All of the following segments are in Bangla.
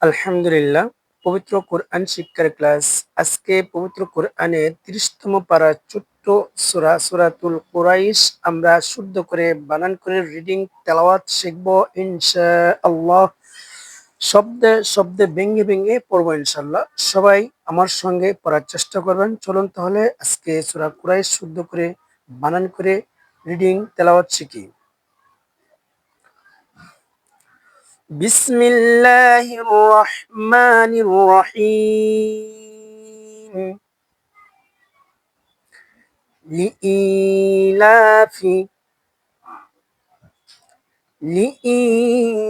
আলহামদুলিল্লাহ। পবিত্র কোরআন শিক্ষার ক্লাস। আজকে পবিত্র কোরআনের ৩০তম পারা ছোট্ট সূরাতুল কুরাইশ আমরা শুদ্ধ করে বানান করে রিডিং তেলাওয়াত শিখব ইনশাআল্লাহ। শব্দে শব্দে ভেঙে ভেঙে পড়বো ইনশাআল্লাহ। সবাই আমার সঙ্গে পড়ার চেষ্টা করবেন। চলুন তাহলে আজকে সূরা কুরাইশ শুদ্ধ করে বানান করে রিডিং তেলাওয়াত শিখি। بسم الله الرحمن الرحيم. لإيلاف لإيلاف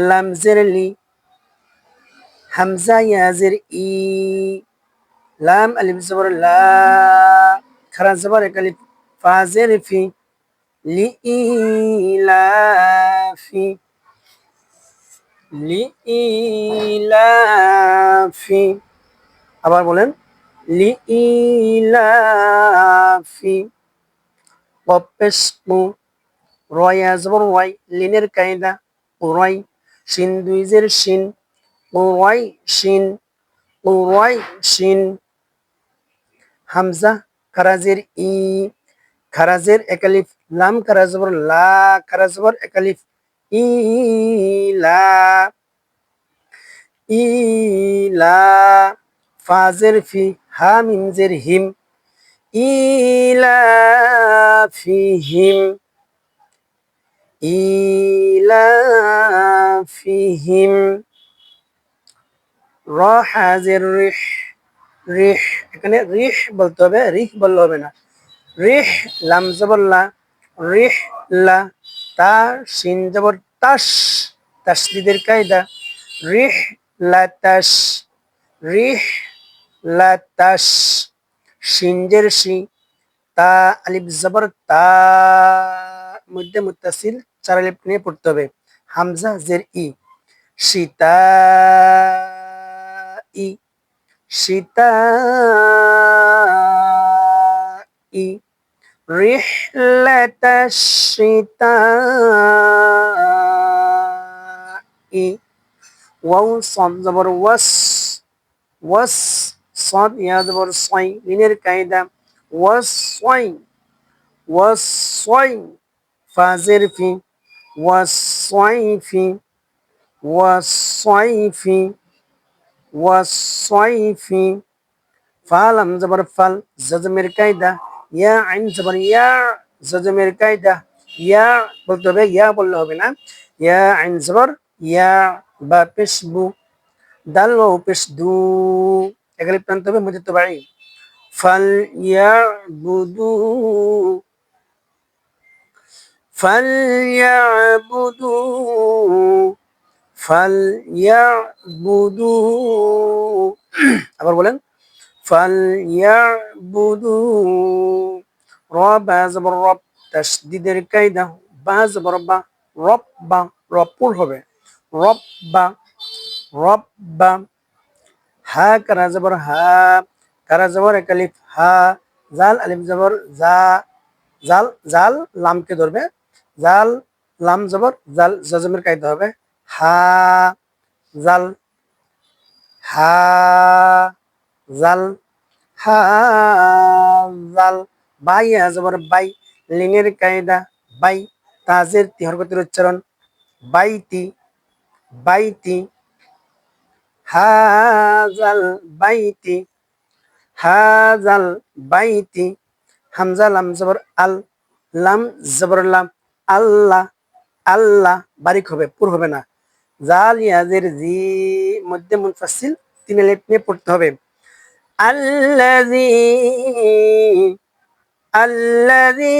لام زر لي همزة يا زر إي لام ألف زبر لا خرا زبر ألف فازر في لإيلاف لإيلاف আবার বলেন লিইলাফি কপেশপু রয়া জবর ওয়াই লিনের কায়দা ওরাই শিন দুইজের শিন ওরাই শিন ওরাই শিন হামজা খারাজের ই খারাজের একালিফ লাম খারা জবর লা খারা জবর একালিফ ইলা ইলা ফাজের ফি হা মিমজের হিম ইলাফিহিম ইলাফিহিম র হাজের রিহ রিহ এখানে রিহ বলতে হবে, রিহ বললে হবে না। রিহ লাম জবর লা রিহ লা তা শিন জবর তাস তাসদিদের কায়দা রিহ লাতাস রিহ লাতাস শিনজের শি তা আলিফ জবর তা মধ্যে মুত্তাসিল চার আলিফ নিয়ে পড়তে হবে। হামজা জের ই সীতা ই সীতা ই রিহলাতা সীতা ই ওয়াও সদ জবর ওয়াস ওয়াস সদ ইয়া জবর সই লিনের কায়দা ওয়াস সই والصيف فازر في والصيف والصيف والصيف فالم زبر فال زجمر কায়দা ইয়া আইন জবর ইয়া জজমের কায়দা ইয়া বলতে হবে, ইয়া বললে হবে না। ইয়া আইন জবর ইয়া বা পেশবু দাল ওয়াও পেশদু এগুলি প্রান্ত হবে মুজিত বাই ফাল ইয়াবুদু فليعبدوا فليعبدوا আবার বলেন فليعبدوا রব জবর রব তাসদিদের কায়দা বা জবর বা রব্বা রব্বুর হবে রব্বা রব্বা হা কারা জবর হা কারা জবর একালিফ হা জাল আলিফ জবর জা জাল জাল লামকে ধরবে জাল লাম জবর জাল জজমের কায়দা হবে হা জাল হা জাল হা জাল বাই জবর বাই লিনের কায়দা বাই তাজের তি হরকতের উচ্চারণ বাইতি বাইতি হাজাল বাইতি হাজাল বাইতি হামজা লাম জবর আল লাম জবর লাম আল্লাহ আল্লাহ বারিক হবে, পুর হবে না। জাল ইয়াজের জি মধ্যে মুনফাসিল তিন আলিফ নিয়ে পড়তে হবে। আল্লাযী আল্লাযী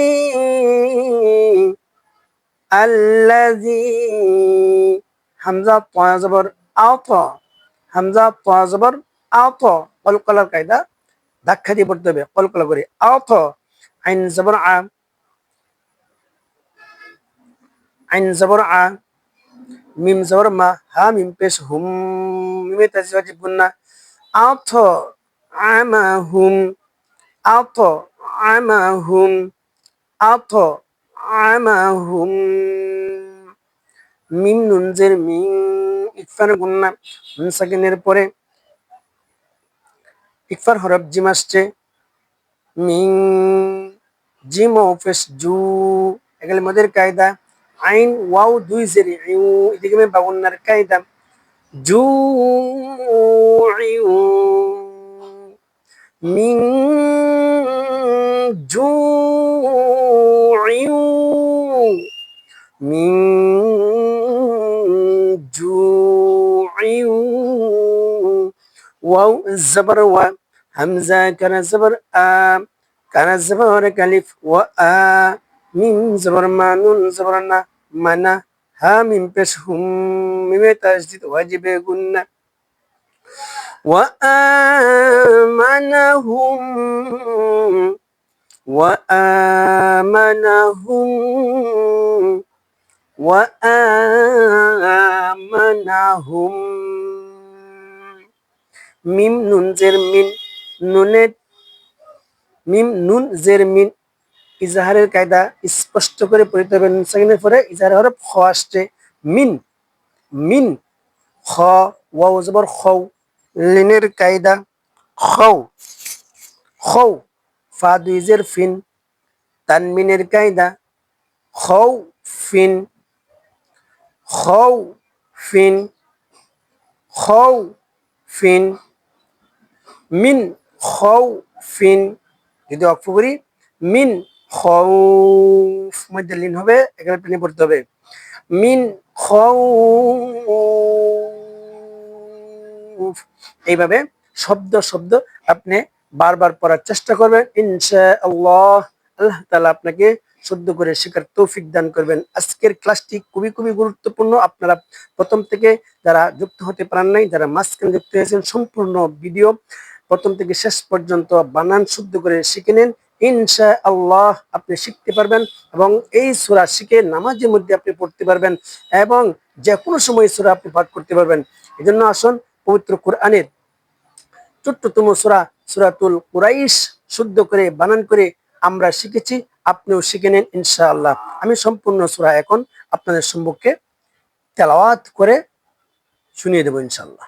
আল্লাযী হামজা তা জবর আত হামজা তা জবর আত কলকলার কায়দা ধাক্কা দিয়ে পড়তে হবে কলকলা করে আত আইন জবর আ আইন জবর আ মিম জবর মা হা মিম পেশ হুম মিমে তাজিব গুন্না আত আমাহুম আত আমাহুম আত আমাহুম মিম নুন জের মিং ইকফার গুন্না নুন সাকিনের পরে ইকফার হরফ জিম আসছে মিং জিম ও পেশ জু এগুলো মদের কায়দা আইন ওয়াও দুই জের ইউ এদিকে বাগুন্নার কায়দা জু মিং জু মিং জু ওয়াও জবর ওয়া হামজা কানা জবর আ কানা জবর কালিফ ওয়া আ মিম জবর মা নুন জবর না মানা হা মিম পেশ হুম মিমে তাসদিদ ওয়াজিবে গুন্না ওয়া আমানাহুম ওয়া আমানাহুম ওয়া আমানাহুম মিম নুন জের মিন নুনের মিম নুন জের মিন ইজাহারের কায়দা স্পষ্ট করে পড়তে হবে নুন সাকিনের পরে ইজাহার হরফ খ আসছে মিন মিন খ ওয়াও জবর খৌ লিনের কায়দা খৌ খৌ ফা দুই জের ফিন তানমিনের কায়দা খৌ ফিন খৌ ফিন খৌ ফিন মিন খৌ ফিন যদি অক্ষ করি মিন খৌফ মধ্যে লিন হবে এখানে টেনে পড়তে হবে মিন খৌফ এইভাবে শব্দ শব্দ আপনি বারবার পড়ার চেষ্টা করবেন ইনশাআল্লাহ আল্লাহ তাআলা আপনাকে শুদ্ধ করে শেখার তৌফিক দান করবেন। আজকের ক্লাসটি খুবই খুবই গুরুত্বপূর্ণ। আপনারা প্রথম থেকে যারা যুক্ত হতে পারেন নাই, যারা মাঝখানে যুক্ত হয়েছেন, সম্পূর্ণ ভিডিও প্রথম থেকে শেষ পর্যন্ত বানান শুদ্ধ করে শিখে নিন। ইনশাআল্লাহ আপনি শিখতে পারবেন এবং এই সূরা শিখে নামাজের মধ্যে আপনি পড়তে পারবেন এবং যে কোনো সময় সূরা আপনি পাঠ করতে পারবেন। এজন্য আসুন পবিত্র কোরআনের ছোট্টতম সূরা সূরাতুল কুরাইশ শুদ্ধ করে বানান করে আমরা শিখেছি, আপনিও শিখে নেন ইনশাআল্লাহ। আমি সম্পূর্ণ সূরা এখন আপনাদের সম্মুখে তেলাওয়াত করে শুনিয়ে দেব ইনশাআল্লাহ।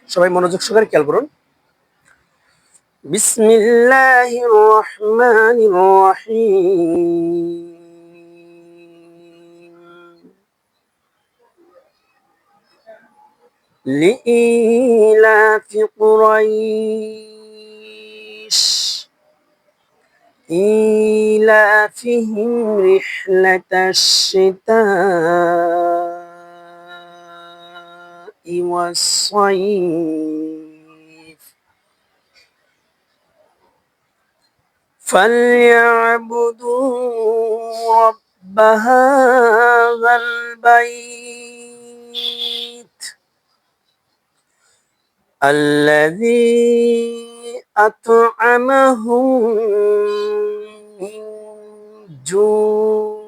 সবাই মনোযোগ সহকারে খেয়াল করুন। বিসমিল্লাহির রহমানির রহিম لإيلاف قريش إيلافهم رحلة الشتاء والصيف فليعبدوا رب هذا البيت الذي أطعمهم من جوع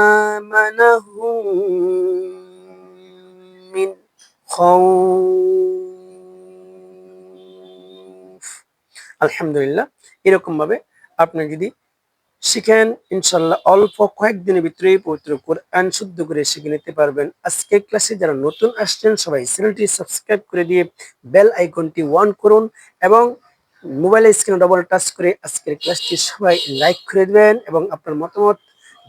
وآمنهم من خوف আলহামদুলিল্লাহ। এরকম ভাবে আপনি যদি শিখেন ইনশাল্লাহ অল্প কয়েকদিনের ভিতরেই পবিত্র কোরআন শুদ্ধ করে শিখে নিতে পারবেন। আজকের ক্লাসে যারা নতুন আসছেন সবাই চ্যানেলটি সাবস্ক্রাইব করে দিয়ে বেল আইকনটি অন করুন এবং মোবাইলের স্ক্রিনে ডবল টাচ করে আজকের ক্লাসটি সবাই লাইক করে দেবেন এবং আপনার মতামত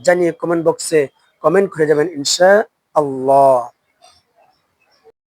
জানিয়ে কমেন্ট বক্সে কমেন্ট করে যাবেন ইনশাআল্লাহ।